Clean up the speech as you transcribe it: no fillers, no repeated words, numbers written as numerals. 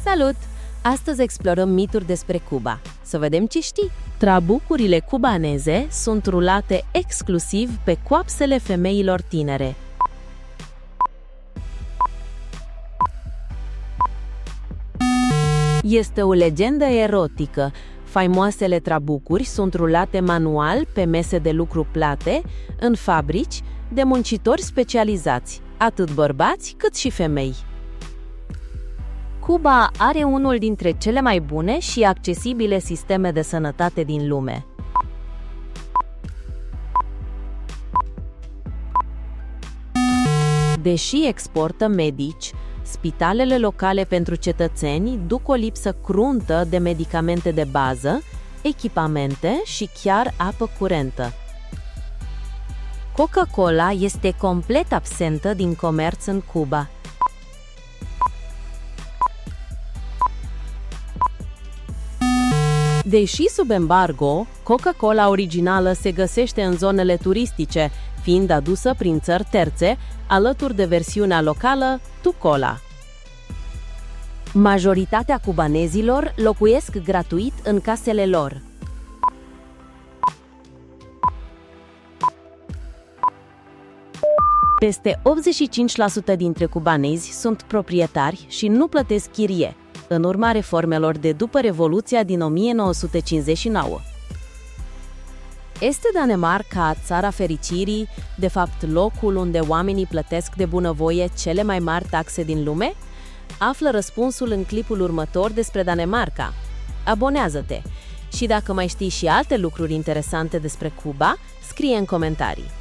Salut! Astăzi explorăm mituri despre Cuba. Să vedem ce știi! Trabucurile cubaneze sunt rulate exclusiv pe coapsele femeilor tinere. Este o legendă erotică. Faimoasele trabucuri sunt rulate manual pe mese de lucru plate, în fabrici, de muncitori specializați, atât bărbați cât și femei. Cuba are unul dintre cele mai bune și accesibile sisteme de sănătate din lume. Deși exportă medici, spitalele locale pentru cetățeni duc o lipsă cruntă de medicamente de bază, echipamente și chiar apă curentă. Coca-Cola este complet absentă din comerț în Cuba. Deși sub embargo, Coca-Cola originală se găsește în zonele turistice, fiind adusă prin țări terțe, alături de versiunea locală Tu-Cola. Majoritatea cubanezilor locuiesc gratuit în casele lor. Peste 85% dintre cubanezi sunt proprietari și nu plătesc chirie, în urma reformelor de după Revoluția din 1959. Este Danemarca țara fericirii, de fapt locul unde oamenii plătesc de bunăvoie cele mai mari taxe din lume? Află răspunsul în clipul următor despre Danemarca. Abonează-te! Și dacă mai știi și alte lucruri interesante despre Cuba, scrie în comentarii.